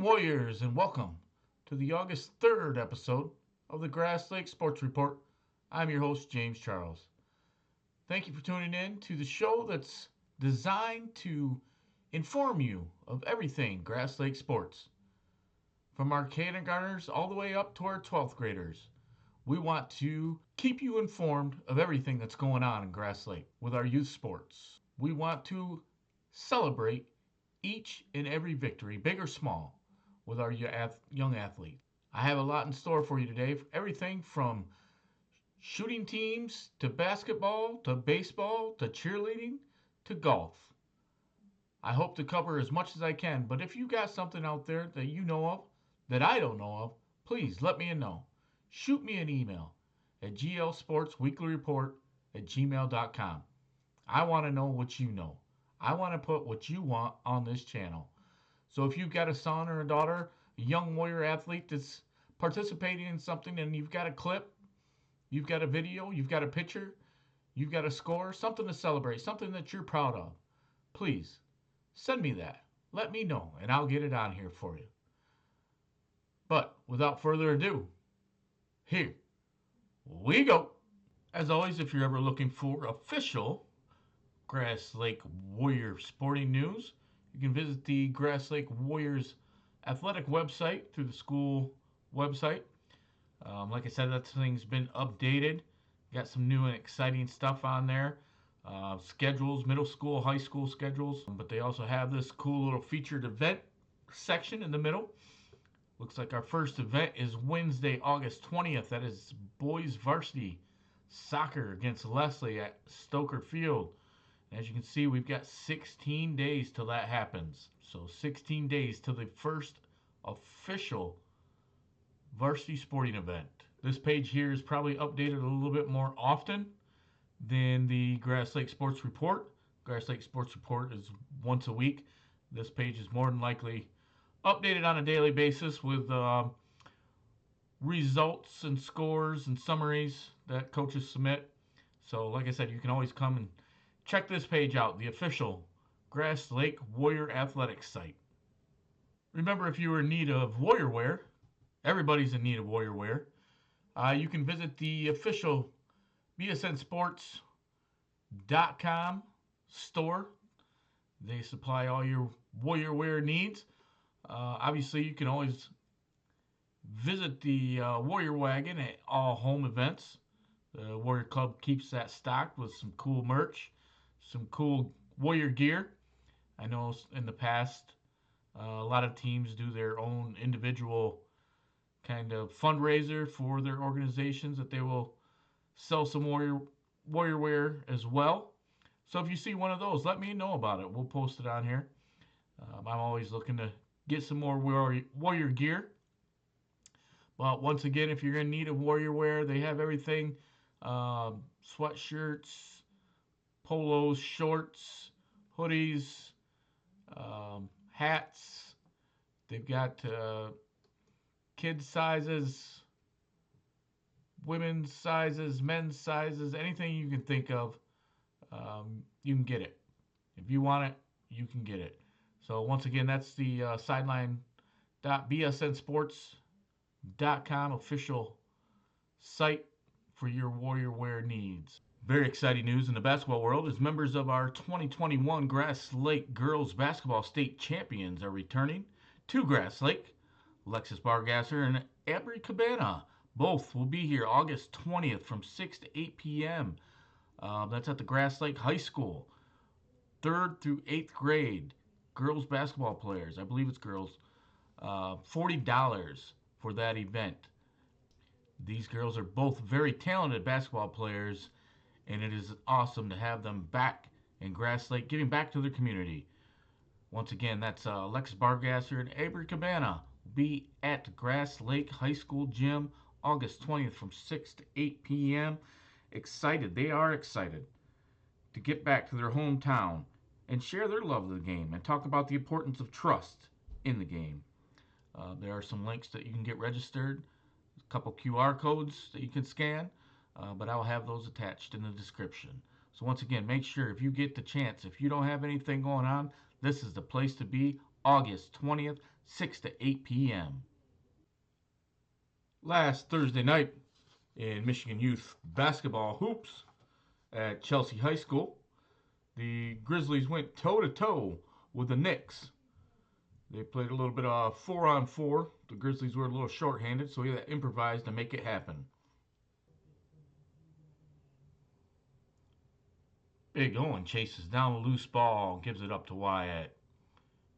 Warriors, and welcome to the August 3rd episode of the Grass Lake Sports Report. I'm your host, James Charles. Thank you for tuning in to the show that's designed to inform you of everything Grass Lake sports. From our kindergartners all the way up to our 12th graders, we want to keep you informed of everything that's going on in Grass Lake with our youth sports. We want to celebrate each and every victory, big or small, with our young athletes. I have a lot in store for you today. Everything from shooting teams to basketball to baseball to cheerleading to golf. I hope to cover as much as I can, but if you got something out there that you know of that I don't know of, please let me know. Shoot me an email at glsportsweeklyreport@gmail.com. I want to know what you know. I want to put what you want on this channel. So if you've got a son or a daughter, a young Warrior athlete that's participating in something and you've got a clip, you've got a video, you've got a picture, you've got a score, something to celebrate, something that you're proud of, please send me that. Let me know and I'll get it on here for you. But without further ado, here we go. As always, if you're ever looking for official Grass Lake Warrior sporting news, you can visit the Grass Lake Warriors athletic website through the school website. Like I said, that thing's been updated. Got some new and exciting stuff on there. Schedules, middle school, high school schedules. But they also have this cool little featured event section in the middle. Looks like our first event is Wednesday, August 20th. That is boys varsity soccer against Leslie at Stoker Field. As you can see, we've got 16 days till that happens. So 16 days till the first official varsity sporting event. This page here is probably updated a little bit more often than the Grass Lake Sports Report. Grass Lake Sports Report is once a week. This page is more than likely updated on a daily basis with results and scores and summaries that coaches submit. So like I said, you can always come and check this page out, the official Grass Lake Warrior Athletics site. Remember, if you are in need of Warrior wear, everybody's in need of Warrior wear, you can visit the official BSNSports.com store. They supply all your Warrior wear needs. Obviously, you can always visit the Warrior Wagon at all home events. The Warrior Club keeps that stocked with some cool merch, some cool Warrior gear. I know in the past, a lot of teams do their own individual kind of fundraiser for their organizations that they will sell some Warrior wear as well. So if you see one of those, let me know about it. We'll post it on here. I'm always looking to get some more Warrior gear. But once again, if you're in need of Warrior wear, they have everything. Sweatshirts, polos, shorts, hoodies, hats. They've got kids sizes, women's sizes, men's sizes, anything you can think of, you can get it. If you want it, you can get it. So once again, that's the sideline.bsnsports.com official site for your Warrior wear needs. Very exciting news in the basketball world is members of our 2021 Grass Lake Girls Basketball State Champions are returning to Grass Lake. Alexis Bargasser and Abri Cabana both will be here August 20th from 6 to 8 p.m. That's at the Grass Lake High School. 3rd through 8th grade girls basketball players, I believe it's girls, $40 for that event. These girls are both very talented basketball players, and it is awesome to have them back in Grass Lake, giving back to their community. Once again, that's Alexis Bargasser and Abri Cabana will be at Grass Lake High School Gym August 20th from 6 to 8 p.m. Excited, they are excited to get back to their hometown and share their love of the game and talk about the importance of trust in the game. There are some links that you can get registered, a couple QR codes that you can scan, but I'll have those attached in the description. So once again, make sure if you get the chance, if you don't have anything going on, this is the place to be August 20th, 6 to 8 p.m. Last Thursday night in Michigan Youth Basketball Hoops at Chelsea High School, the Grizzlies went toe-to-toe with the Knicks. They played a little bit of 4-on-4. The Grizzlies were a little short-handed, so he had to improvise to make it happen. Big Owen chases down the loose ball, gives it up to Wyatt.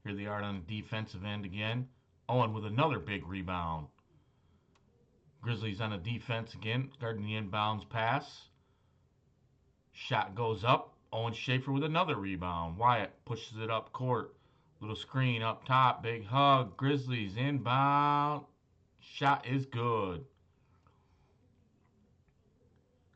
Here they are on the defensive end again. Owen with another big rebound. Grizzlies on the defense again, guarding the inbounds pass. Shot goes up. Owen Schaefer with another rebound. Wyatt pushes it up court. Little screen up top. Big hug. Grizzlies inbound. Shot is good.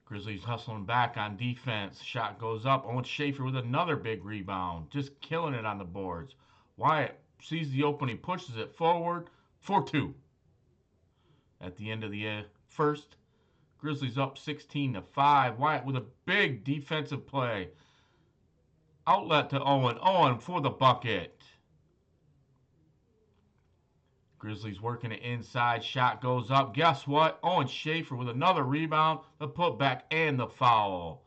Grizzlies hustling back on defense. Shot goes up. Owen Schaefer with another big rebound. Just killing it on the boards. Wyatt sees the opening, pushes it forward. 4-2. At the end of the first, Grizzlies up 16-5. Wyatt with a big defensive play. Outlet to Owen. Owen for the bucket. Grizzlies working it inside. Shot goes up. Guess what? Owen Schaefer with another rebound, the putback, and the foul.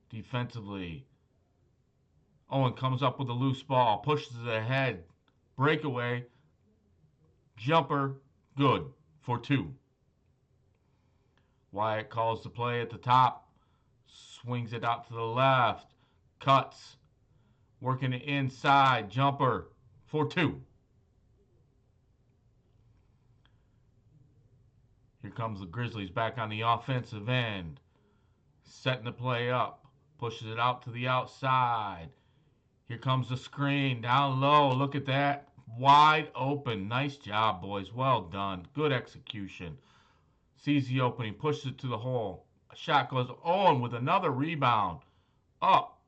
Defensively, Owen comes up with a loose ball, pushes it ahead. Breakaway. Jumper. Good for 2. Wyatt calls the play at the top. Swings it out to the left. Cuts. Working it inside. Jumper for 2. Here comes the Grizzlies back on the offensive end. Setting the play up. Pushes it out to the outside. Here comes the screen. Down low. Look at that. Wide open. Nice job, boys. Well done. Good execution. Sees the opening. Pushes it to the hole. A shot goes on with another rebound. Up.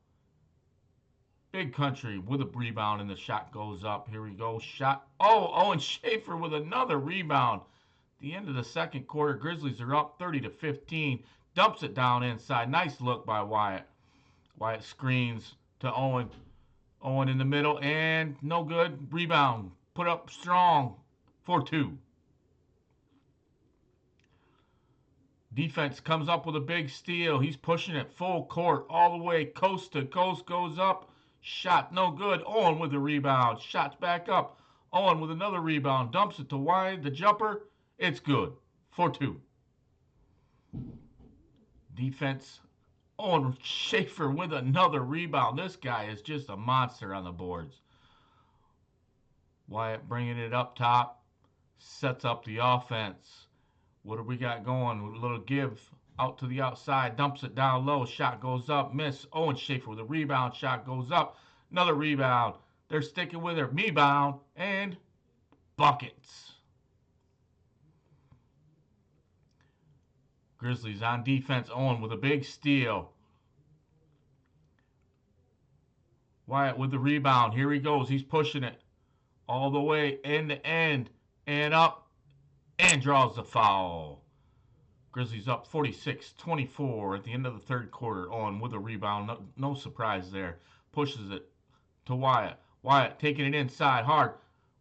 Big Country with a rebound, and the shot goes up. Here we go. Shot. Oh, Owen Schaefer with another rebound. The end of the second quarter, Grizzlies are up 30-15. Dumps it down inside. Nice look by Wyatt. Wyatt screens to Owen. Owen in the middle, and no good. Rebound. Put up strong. 4-2. Defense comes up with a big steal. He's pushing it full court all the way coast to coast. Goes up. Shot no good. Owen with the rebound. Shots back up. Owen with another rebound. Dumps it to Wyatt. The jumper. It's good. 4-2. Defense. Owen Schaefer with another rebound. This guy is just a monster on the boards. Wyatt bringing it up top. Sets up the offense. What do we got going? A little give out to the outside. Dumps it down low. Shot goes up. Miss. Owen Schaefer with a rebound. Shot goes up. Another rebound. They're sticking with her. Rebound. And buckets. Grizzlies on defense. Owen with a big steal. Wyatt with the rebound. Here he goes. He's pushing it all the way end to end and up and draws the foul. Grizzlies up 46-24 at the end of the third quarter. Owen with a rebound. No surprise there. Pushes it to Wyatt. Wyatt taking it inside hard.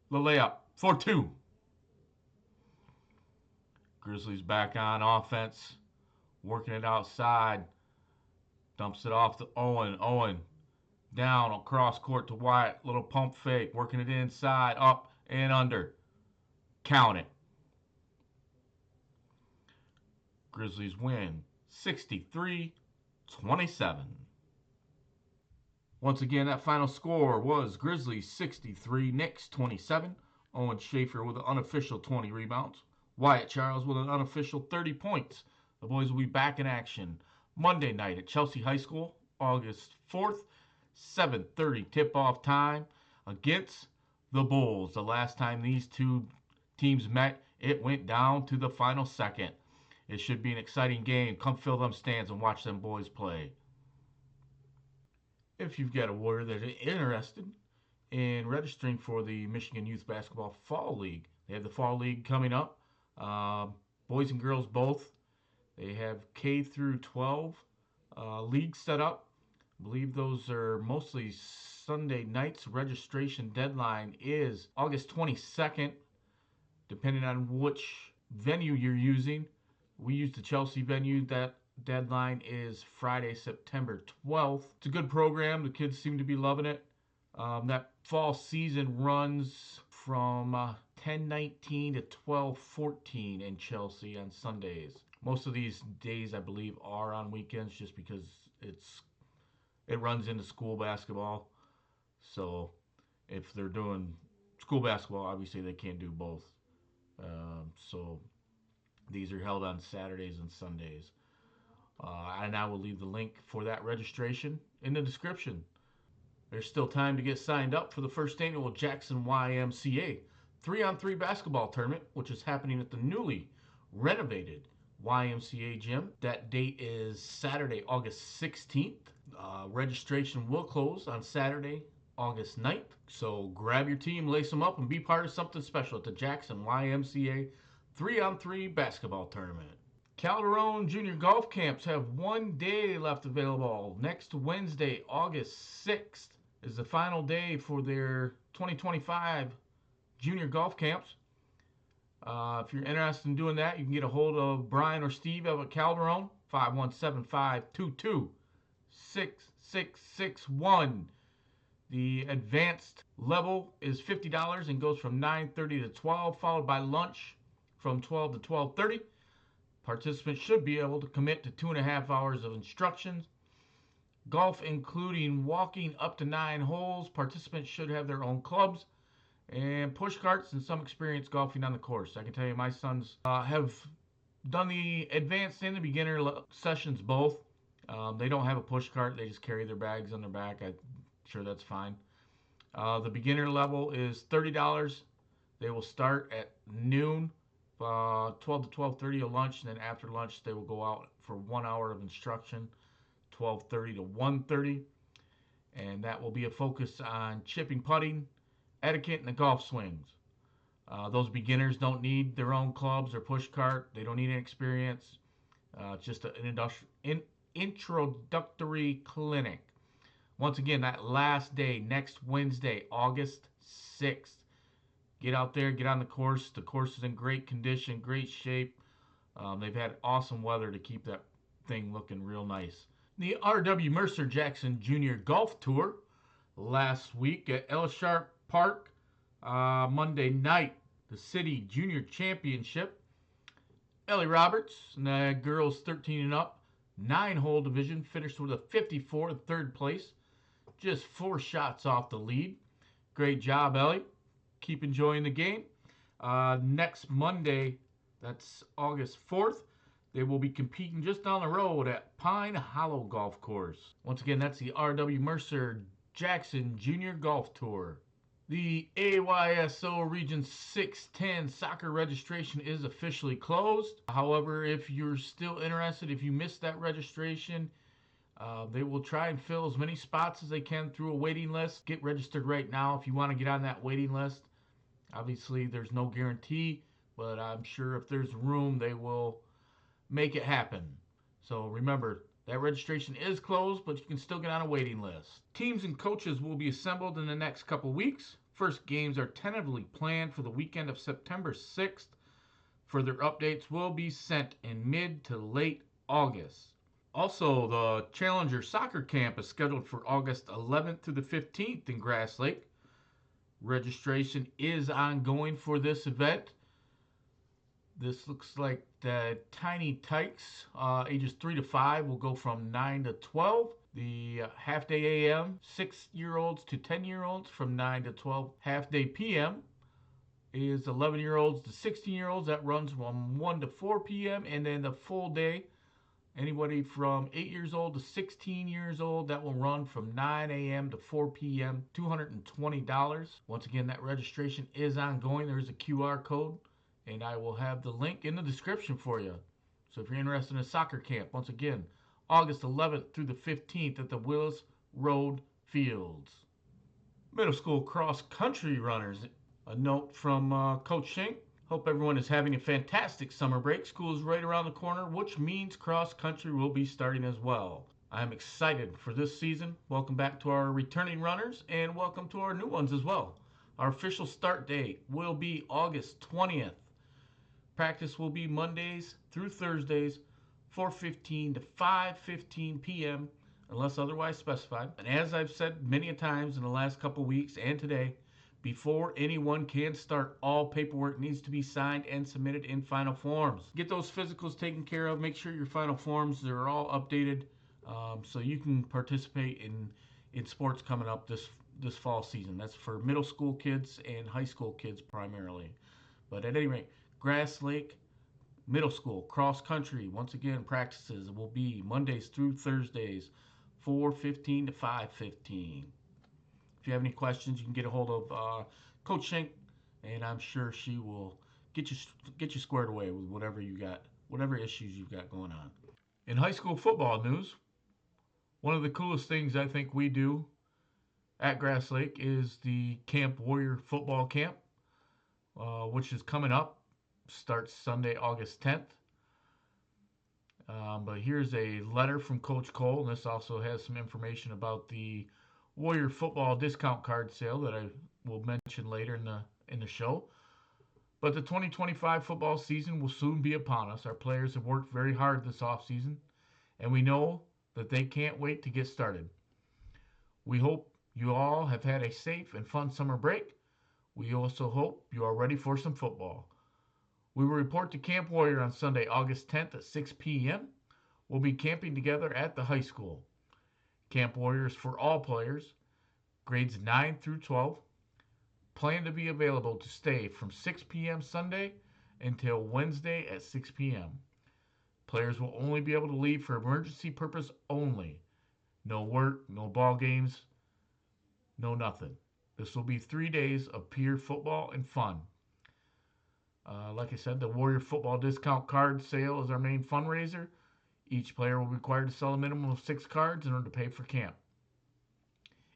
The layup. 4-2. Grizzlies back on offense. Working it outside. Dumps it off to Owen. Owen down across court to Wyatt. Little pump fake. Working it inside. Up and under. Count it. Grizzlies win 63-27. Once again, that final score was Grizzlies 63, Knicks 27. Owen Schaefer with an unofficial 20 rebounds. Wyatt Charles with an unofficial 30 points. The boys will be back in action Monday night at Chelsea High School, August 4th, 7:30 tip-off time against the Bulls. The last time these two teams met, it went down to the final second. It should be an exciting game. Come fill them stands and watch them boys play. If you've got a Warrior that is interested in registering for the Michigan Youth Basketball Fall League, they have the Fall League coming up. Boys and girls both. They have K through 12 leagues set up I believe those are mostly Sunday nights. Registration deadline is August 22nd, depending on which venue you're using. We use the Chelsea venue. That deadline is Friday, September 12th. It's a good program. The kids seem to be loving it. That fall season runs from 10:19 to 12:14 in Chelsea on Sundays. Most of these days, I believe, are on weekends, just because it runs into school basketball. So if they're doing school basketball, obviously they can't do both. So these are held on Saturdays and Sundays. And I will leave the link for that registration in the description. There's still time to get signed up for the first annual Jackson YMCA 3-on-3 basketball tournament, which is happening at the newly renovated YMCA gym. That date is Saturday, August 16th. Registration will close on Saturday, August 9th. So grab your team, lace them up, and be part of something special at the Jackson YMCA 3-on-3 basketball tournament. Calderon Junior Golf Camps have 1 day left available. Next Wednesday, August 6th, is the final day for their 2025 Junior Golf Camps. If you're interested in doing that, you can get a hold of Brian or Steve over at Calderon, 517-522-6661. The advanced level is $50 and goes from 9:30 to 12, followed by lunch from 12 to 12:30. Participants should be able to commit to 2.5 hours of instructions. Golf, including walking up to 9 holes. Participants should have their own clubs and push carts and some experience golfing on the course. I can tell you my sons have done the advanced and the beginner sessions both. They don't have a push cart. They just carry their bags on their back. I'm sure that's fine. The beginner level is $30. They will start at noon. 12 to 12:30 a lunch, and then after lunch they will go out for 1 hour of instruction, 12:30 to 1:30, and that will be a focus on chipping, putting, etiquette, and the golf swings. Those beginners don't need their own clubs or push cart. They don't need any experience. It's just an introductory clinic. Once again, that last day, next Wednesday, August 6th. Get out there, get on the course. The course is in great condition, great shape. They've had awesome weather to keep that thing looking real nice. The R.W. Mercer Jackson Junior Golf Tour last week at Ellisharp Park. Monday night, the City Junior Championship. Ellie Roberts, and the girls 13 and up, 9-hole division, finished with a 54 in third place. Just 4 shots off the lead. Great job, Ellie. Keep enjoying the game. Next Monday, that's August 4th, they will be competing just down the road at Pine Hollow Golf Course. Once again, that's the R.W. Mercer Jackson Junior Golf Tour. The AYSO Region 610 soccer registration is officially closed. However, if you're still interested, if you missed that registration, they will try and fill as many spots as they can through a waiting list. Get registered right now if you want to get on that waiting list. Obviously, there's no guarantee, but I'm sure if there's room, they will make it happen. So remember, that registration is closed, but you can still get on a waiting list. Teams and coaches will be assembled in the next couple weeks. First games are tentatively planned for the weekend of September 6th. Further updates will be sent in mid to late August. Also, the Challenger Soccer Camp is scheduled for August 11th through the 15th in Grass Lake. Registration is ongoing for this event. This looks like the Tiny Tykes, ages 3 to 5, will go from 9 to 12. The half day AM, 6-year-olds to 10-year-olds from 9 to 12. Half day PM is 11-year-olds to 16-year-olds. That runs from 1 to 4 p.m. And then the full day, anybody from 8 years old to 16 years old, that will run from 9 a.m. to 4 p.m., $220. Once again, that registration is ongoing. There is a QR code, and I will have the link in the description for you. So if you're interested in a soccer camp, once again, August 11th through the 15th at the Willis Road Fields. Middle school cross-country runners. A note from Coach Schinck. Hope everyone is having a fantastic summer break. School is right around the corner, which means cross-country will be starting as well. I'm excited for this season. Welcome back to our returning runners and welcome to our new ones as well. Our official start date will be August 20th. Practice will be Mondays through Thursdays, 4:15 to 5:15 p.m. unless otherwise specified. And as I've said many a times in the last couple weeks and today, before anyone can start, all paperwork needs to be signed and submitted in final forms. Get those physicals taken care of. Make sure your final forms are all updated so you can participate in sports coming up this fall season. That's for middle school kids and high school kids primarily. But at any rate, Grass Lake Middle School cross country once again practices will be Mondays through Thursdays, 4:15 to 5:15. If you have any questions, you can get a hold of Coach Schinck, and I'm sure she will get you squared away with whatever you got, whatever issues you've got going on. In high school football news, one of the coolest things I think we do at Grass Lake is the Camp Warrior football camp, which is coming up. Starts Sunday, August 10th. But here's a letter from Coach Cole, and this also has some information about the Warrior football discount card sale that I will mention later in the show. But the 2025 football season will soon be upon us. Our players have worked very hard this offseason, and we know that they can't wait to get started. We hope you all have had a safe and fun summer break. We also hope you are ready for some football. We will report to Camp Warrior on Sunday, August 10th at 6 p.m. We'll be camping together at the high school. Camp Warrior is for all players, grades 9 through 12. Plan to be available to stay from 6 p.m. Sunday until Wednesday at 6 p.m. Players will only be able to leave for emergency purpose only. No work, no ball games, no nothing. This will be 3 days of pure football and fun. Like I said, the Warrior football discount card sale is our main fundraiser. Each player will be required to sell a minimum of 6 cards in order to pay for camp.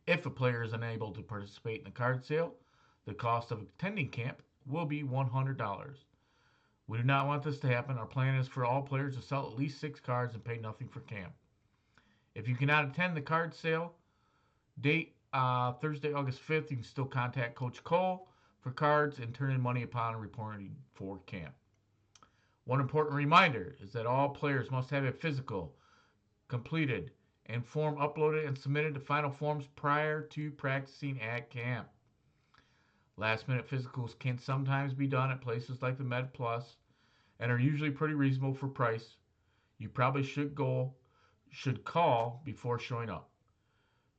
If a player is unable to participate in the card sale, the cost of attending camp will be $100. We do not want this to happen. Our plan is for all players to sell at least 6 cards and pay nothing for camp. If you cannot attend the card sale date, Thursday, August 5th, you can still contact Coach Cole for cards and turn in money upon reporting for camp. One important reminder is that all players must have a physical completed and form uploaded and submitted to final forms prior to practicing at camp. Last minute physicals can sometimes be done at places like the Med Plus and are usually pretty reasonable for price. You probably should call before showing up.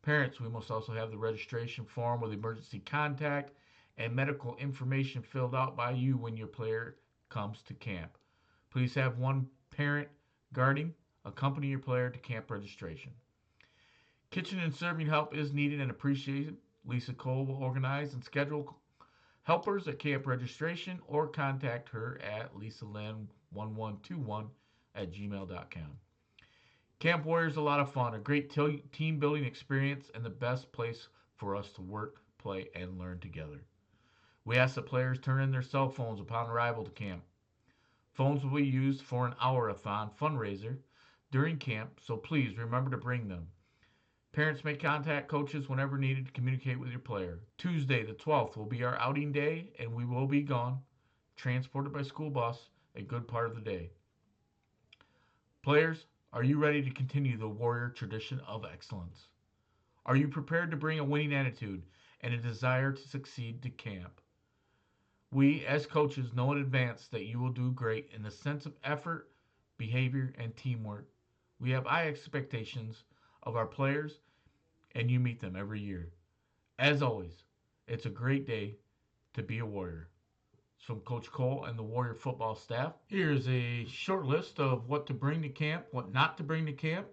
Parents, we must also have the registration form with emergency contact and medical information filled out by you when your player comes to camp. Please have one parent guarding accompany your player to camp registration. Kitchen and serving help is needed and appreciated. Lisa Cole will organize and schedule helpers at camp registration or contact her at lisalyn1121@gmail.com. Camp Warrior is a lot of fun, a great team building experience, and the best place for us to work, play, and learn together. We ask that players turn in their cell phones upon arrival to camp. Phones will be used for an hour-a-thon fundraiser during camp, so please remember to bring them. Parents may contact coaches whenever needed to communicate with your player. Tuesday, the 12th, will be our outing day, and we will be gone, transported by school bus, a good part of the day. Players, are you ready to continue the Warrior tradition of excellence? Are you prepared to bring a winning attitude and a desire to succeed to camp? We, as coaches, know in advance that you will do great in the sense of effort, behavior, and teamwork. We have high expectations of our players, and you meet them every year. As always, it's a great day to be a Warrior. It's from Coach Cole and the Warrior football staff. Here's a short list of what to bring to camp, what not to bring to camp.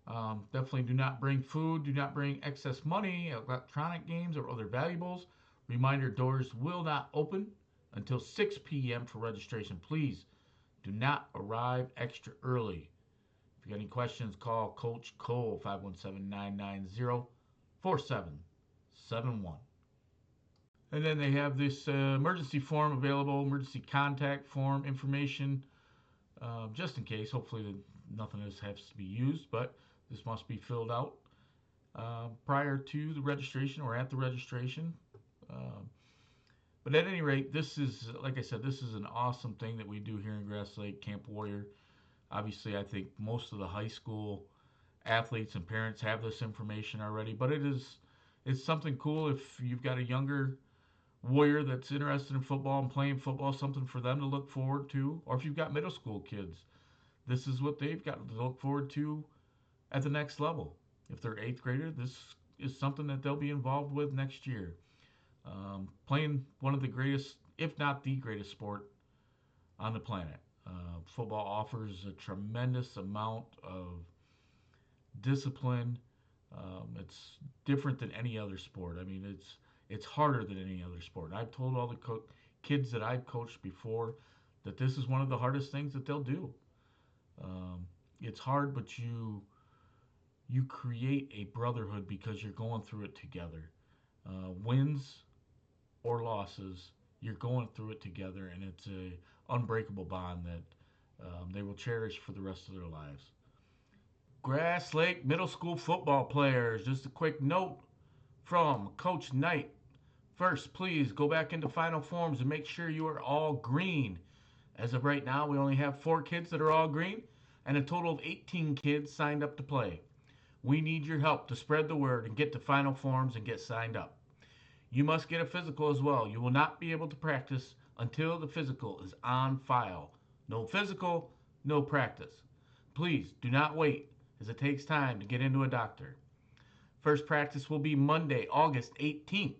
Definitely do not bring food, do not bring excess money, electronic games, or other valuables. Reminder, doors will not open until 6 p.m. for registration. Please do not arrive extra early. If you got any questions, call Coach Cole, 517-990-4771. And then they have this emergency form available, emergency contact form information, just in case. Hopefully nothing else has to be used, but This must be filled out prior to the registration or at the registration. Um, but at any rate, this is, like I said, this is an awesome thing that we do here in Grass Lake Camp Warrior. Obviously, I think most of the high school athletes and parents have this information already, but it's something cool if you've got a younger warrior that's interested in football and playing football, something for them to look forward to, or if you've got middle school kids, this is what they've got to look forward to at the next level. If they're eighth grader, this is something that they'll be involved with next year. Playing one of the greatest, if not the greatest sport on the planet. Football offers a tremendous amount of discipline. It's different than any other sport. I mean, it's harder than any other sport. I've told all the kids that I've coached before that this is one of the hardest things that they'll do. Um, it's hard, but you create a brotherhood because you're going through it together. Wins or losses, you're going through it together, and it's a unbreakable bond that they will cherish for the rest of their lives. Grass Lake Middle School football players, just a quick note from Coach Knight. First, please go back into final forms and make sure you are all green. As of right now, we only have 4 kids that are all green, and a total of 18 kids signed up to play. We need your help to spread the word and get to final forms and get signed up. You must get a physical as well. You will not be able to practice until the physical is on file. No physical, no practice. Please do not wait, as it takes time to get into a doctor. First practice will be Monday, August 18th.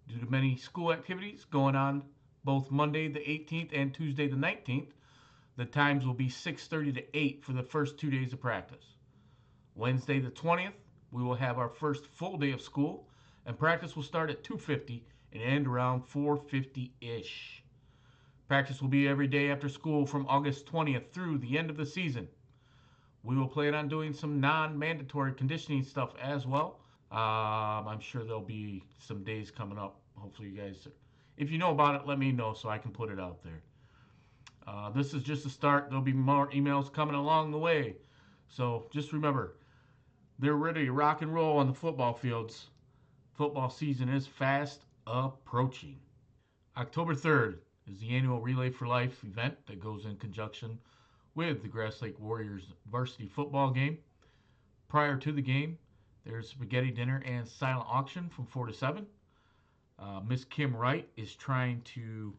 Due to many school activities going on both Monday the 18th and Tuesday the 19th, the times will be 6:30 to 8 for the first 2 days of practice. Wednesday the 20th, we will have our first full day of school, and practice will start at 2:50 and end around 4:50-ish. Practice will be every day after school from August 20th through the end of the season. We will plan on doing some non-mandatory conditioning stuff as well. I'm sure there'll be some days coming up. Hopefully, you guys, if you know about it, let me know so I can put it out there. This is just a start. There'll be more emails coming along the way. So just remember, they're ready to rock and roll on the football fields. Football season is fast approaching. October 3rd is the annual Relay for Life event that goes in conjunction with the Grass Lake Warriors varsity football game. Prior to the game, there's spaghetti dinner and silent auction from 4 to 7. Miss Kim Wright is trying to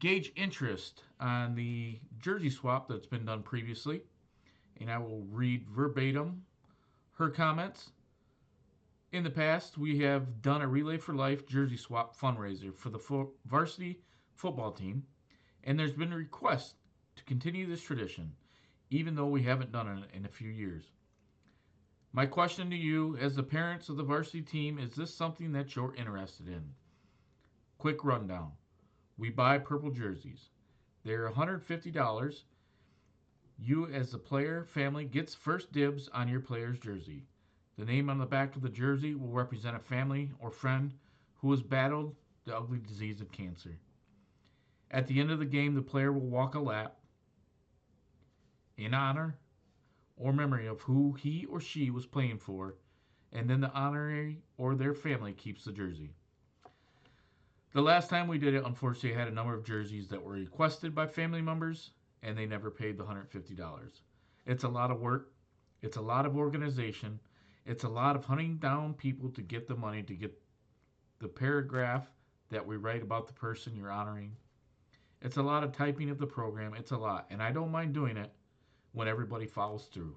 gauge interest on the jersey swap that's been done previously, and I will read verbatim her comments. In the past, we have done a Relay for Life jersey swap fundraiser for the varsity football team, and there's been a request to continue this tradition, even though we haven't done it in a few years. My question to you, as the parents of the varsity team, is this something that you're interested in? Quick rundown. We buy purple jerseys. They're $150. You, as the player family, gets first dibs on your player's jersey. The name on the back of the jersey will represent a family or friend who has battled the ugly disease of cancer. At the end of the game, the player will walk a lap in honor or memory of who he or she was playing for, and then the honorary or their family keeps the jersey. The last time we did it, unfortunately, I had a number of jerseys that were requested by family members, and they never paid the $150. It's a lot of work. It's a lot of organization. It's a lot of hunting down people to get the money, to get the paragraph that we write about the person you're honoring. It's a lot of typing of the program. It's a lot. And I don't mind doing it when everybody follows through.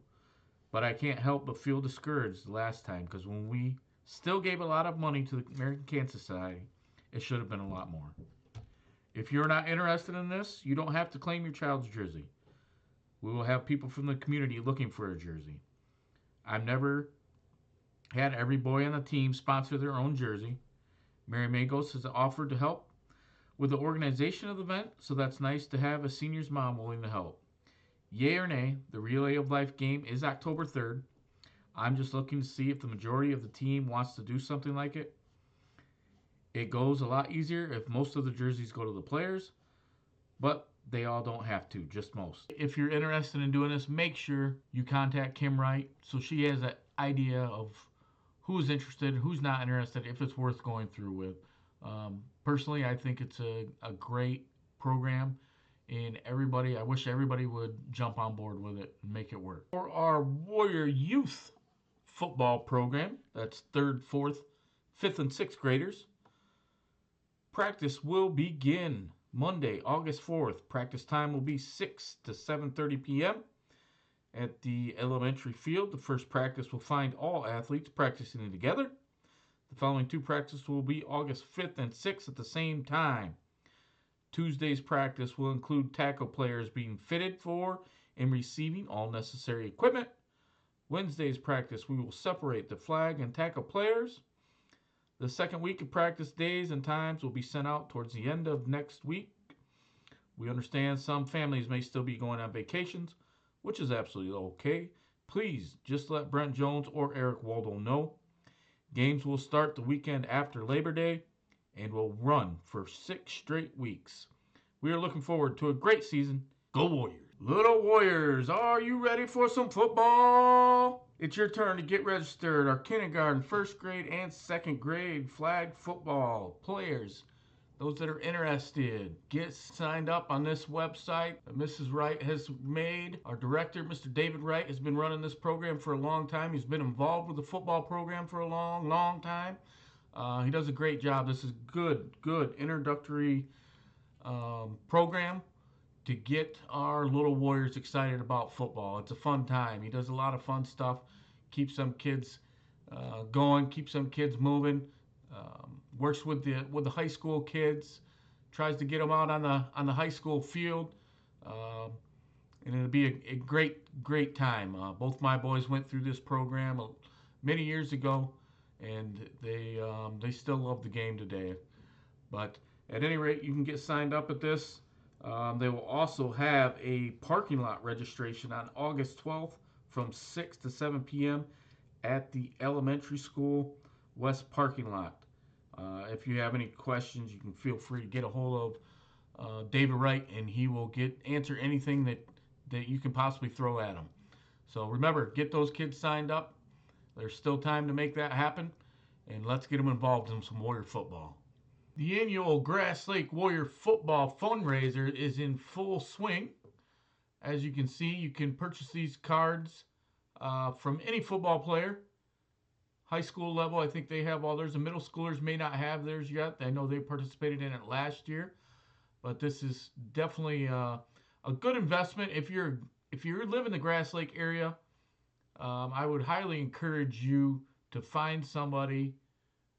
But I can't help but feel discouraged the last time, because when we still gave a lot of money to the American Cancer Society, it should have been a lot more. If you're not interested in this, you don't have to claim your child's jersey. We will have people from the community looking for a jersey. I've never had every boy on the team sponsor their own jersey. Mary Magos has offered to help with the organization of the event, so that's nice to have a senior's mom willing to help. Yay or nay, the Relay of Life game is October 3rd. I'm just looking to see if the majority of the team wants to do something like it. It goes a lot easier if most of the jerseys go to the players, but They all don't have to, just most. If you're interested in doing this, make sure you contact Kim Wright so she has an idea of who's interested, who's not interested, if it's worth going through with. Personally, I think it's a great program, and I wish everybody would jump on board with it and make it work. For our Warrior Youth football program, that's 3rd, 4th, 5th, and 6th graders, practice will begin Monday, August 4th. Practice time will be 6 to 7:30 p.m. at the elementary field. The first practice will find all athletes practicing together. The following 2 practices will be August 5th and 6th at the same time. Tuesday's practice will include tackle players being fitted for and receiving all necessary equipment. Wednesday's practice, we will separate the flag and tackle players. The second week of practice days and times will be sent out towards the end of next week. We understand some families may still be going on vacations, which is absolutely okay. Please just let Brent Jones or Eric Waldo know. Games will start the weekend after Labor Day and will run for 6 straight weeks. We are looking forward to a great season. Go Warriors! Little Warriors, are you ready for some football? It's your turn to get registered. Our kindergarten, 1st grade, and 2nd grade flag football players, those that are interested, get signed up on this website that Mrs. Wright has made. Our director, Mr. David Wright, has been running this program for a long time. He's been involved with the football program for a long, long time. He does a great job. This is good introductory program to get our little Warriors excited about football. It's a fun time. He does a lot of fun stuff, keeps some kids going, keeps some kids moving. Works with the high school kids, tries to get them out on the high school field, and it'll be a great time. Both my boys went through this program many years ago, and they still love the game today. But at any rate, you can get signed up at this. They will also have a parking lot registration on August 12th from 6 to 7 p.m. at the elementary school west parking lot. If you have any questions, you can feel free to get a hold of David Wright, and he will answer anything that you can possibly throw at him. So remember, get those kids signed up. There's still time to make that happen, and let's get them involved in some Warrior football. The annual Grass Lake Warrior football fundraiser is in full swing. As you can see, you can purchase these cards from any football player. High school level, I think they have all theirs. The middle schoolers may not have theirs yet. I know they participated in it last year, but this is definitely a good investment. If you live in the Grass Lake area, I would highly encourage you to find somebody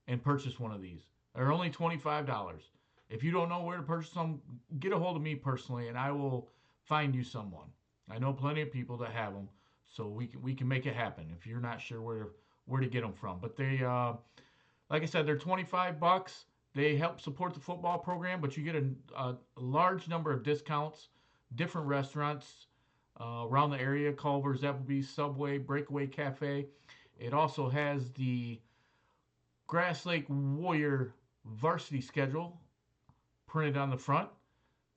and purchase one of these. They're only $25. If you don't know where to purchase them, get a hold of me personally, and I will find you someone. I know plenty of people that have them, so we can make it happen. If you're not sure where to get them from, but they, like I said, they're $25. They help support the football program, but you get a large number of discounts, different restaurants around the area: Culver's, Applebee's, Subway, Breakaway Cafe. It also has the Grass Lake Warrior varsity schedule printed on the front.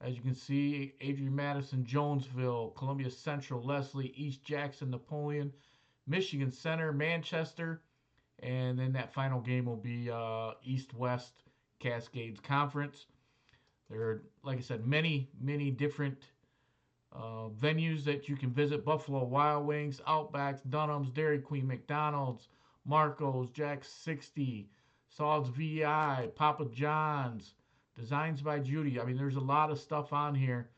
As you can see, Adrian Madison, Jonesville, Columbia Central, Leslie, East Jackson, Napoleon, Michigan Center, Manchester, and then that final game will be East-West Cascades Conference. There are, like I said, many different venues that you can visit: Buffalo Wild Wings, Outbacks, Dunham's, Dairy Queen, McDonald's, Marco's, Jack's 60, Saws VI, Papa John's, Designs by Judy. I mean, there's a lot of stuff on here.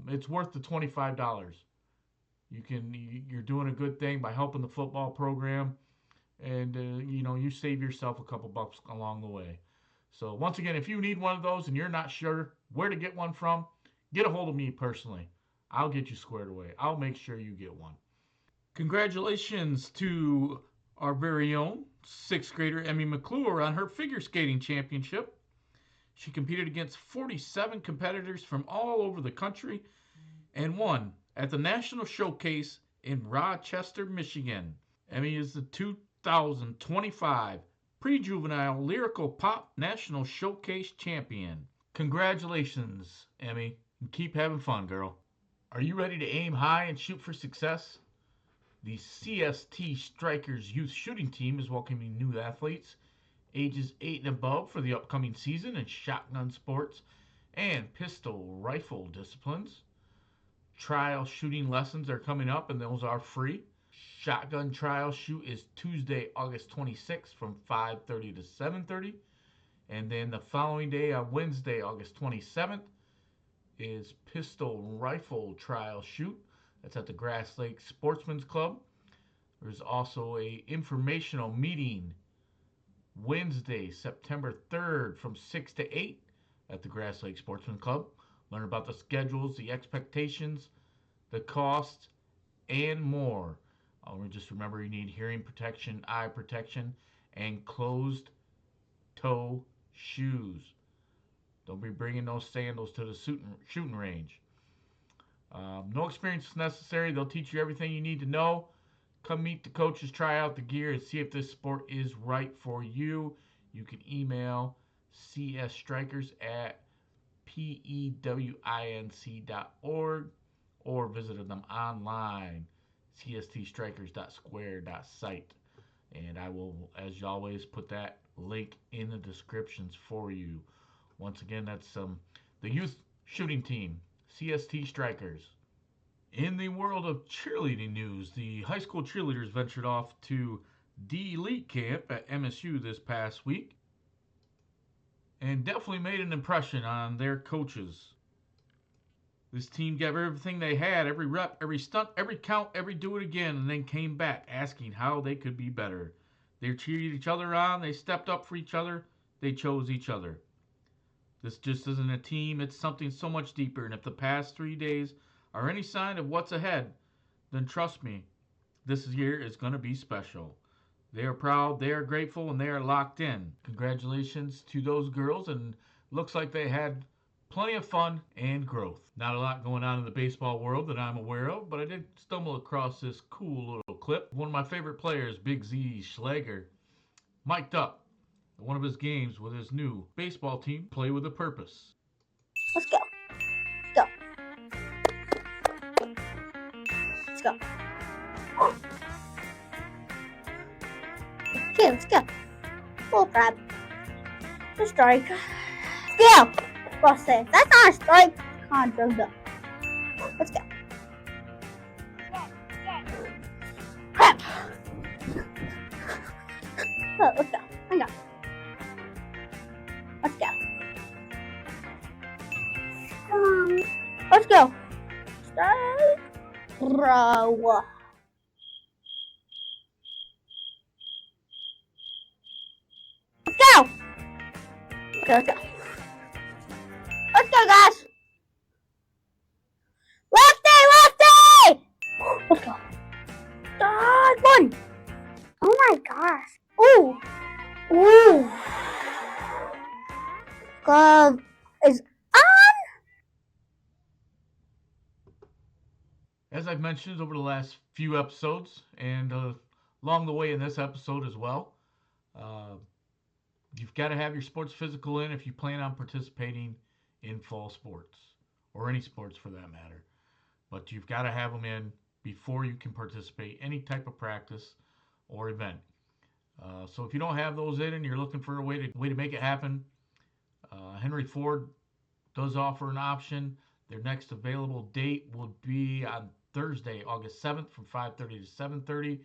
It's worth the $25. You're doing a good thing by helping the football program, and you save yourself a couple bucks along the way. So once again, if you need one of those and you're not sure where to get one from, get a hold of me personally. I'll get you squared away. I'll make sure you get one. Congratulations to our very own 6th grader Emmy McClure on her figure skating championship. She competed against 47 competitors from all over the country and won at the National Showcase in Rochester, Michigan. Emmy is the 2025 Pre-Juvenile Lyrical Pop National Showcase Champion. Congratulations, Emmy. and keep having fun, girl. Are you ready to aim high and shoot for success? The CST Strikers youth shooting team is welcoming new athletes ages 8 and above for the upcoming season in shotgun sports and pistol rifle disciplines. Trial shooting lessons are coming up, and those are free. Shotgun trial shoot is Tuesday, August 26th from 5:30 to 7:30, and then the following day on Wednesday, August 27th, is pistol rifle trial shoot. That's at the Grass Lake Sportsman's Club. There's also a informational meeting Wednesday, September 3rd from 6 to 8 at the Grass Lake Sportsman Club. Learn about the schedules, the expectations, the costs, and more. Just remember you need hearing protection, eye protection, and closed toe shoes. Don't be bringing those sandals to the shooting range. No experience is necessary. They'll teach you everything you need to know. Come meet the coaches, try out the gear, and see if this sport is right for you. You can email CSTrikers at pewinc.org or visit them online, CSTStrikers.square.site. And I will, as always, put that link in the descriptions for you. Once again, that's the youth shooting team, CST Strikers. In the world of cheerleading news, the high school cheerleaders ventured off to D-Elite camp at MSU this past week and definitely made an impression on their coaches. This team gave everything they had, every rep, every stunt, every count, every do it again, and then came back asking how they could be better. They cheered each other on, they stepped up for each other, they chose each other. This just isn't a team, it's something so much deeper, and if the past 3 days are any sign of what's ahead, then trust me, this year is going to be special. They are proud, they are grateful, and they are locked in. Congratulations to those girls, and looks like they had plenty of fun and growth. Not a lot going on in the baseball world that I'm aware of, but I did stumble across this cool little clip. One of my favorite players, Big Z Schlager, mic'd up at one of his games with his new baseball team, Play with a Purpose. Let's go. Let's go. Let's go. Okay, let's go. Full grab. The strike. Let's go. Well said. That's not a strike. Con drugged up. Let's go. Crap. Oh, let's go. Hang on. Let's go. Let's go. Strike. Bro. Let's go. Okay, let's go. Let's go, guys. Lefty! Let's go. God, one. Oh my gosh. Ooh. Ooh. Glove is on. As I've mentioned over the last few episodes, and along the way in this episode as well, you've got to have your sports physical in if you plan on participating in fall sports, or any sports for that matter. But you've got to have them in before you can participate any type of practice or event. So if you don't have those in and you're looking for a way to make it happen, Henry Ford does offer an option. Their next available date will be on Thursday, August 7th from 5:30 to 7:30.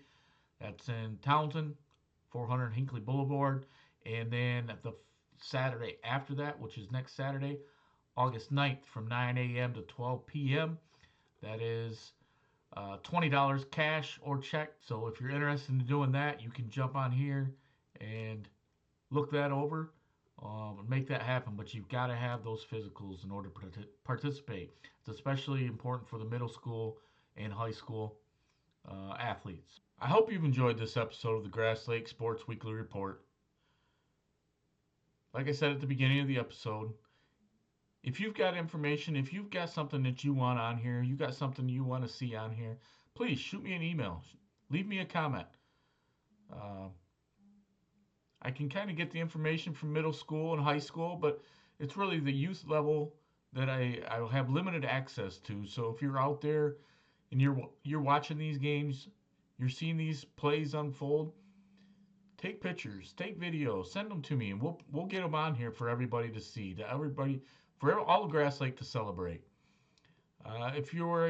That's in Townsend, 400 Hinckley Boulevard. And then the Saturday after that, which is next Saturday, August 9th from 9 a.m. to 12 p.m. That is $20 cash or check. So if you're interested in doing that, you can jump on here and look that over and make that happen. But you've got to have those physicals in order to participate. It's especially important for the middle school and high school athletes. I hope you've enjoyed this episode of the Grass Lake Sports Weekly Report. Like I said at the beginning of the episode, if you've got information, if you've got something that you want on here, you got something you want to see on here, please shoot me an email. Leave me a comment. I can kind of get the information from middle school and high school, but it's really the youth level that I have limited access to. So if you're out there and you're watching these games, you're seeing these plays unfold, take pictures, take videos, send them to me, and we'll get them on here for everybody to see, to everybody, for all of Grass Lake to celebrate. If you're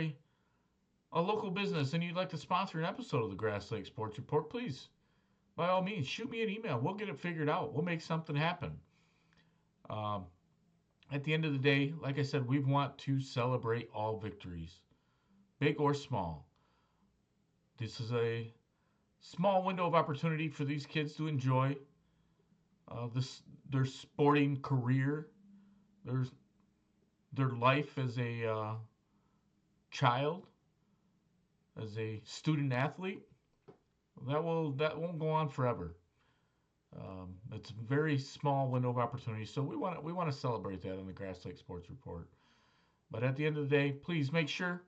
a local business and you'd like to sponsor an episode of the Grass Lake Sports Report, please, by all means, shoot me an email. We'll get it figured out. We'll make something happen. Um, at the end of the day, like I said, we want to celebrate all victories, big or small. This is a small window of opportunity for these kids to enjoy their sporting career, their their life as a child, as a student athlete. That won't go on forever. It's a very small window of opportunity, so we want to celebrate that on the Grass Lake Sports Report. But at the end of the day, please make sure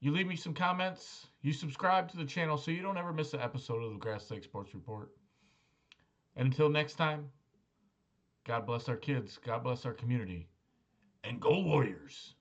you leave me some comments. You subscribe to the channel so you don't ever miss an episode of the Grass Lake Sports Report. And until next time, God bless our kids. God bless our community. And go Warriors!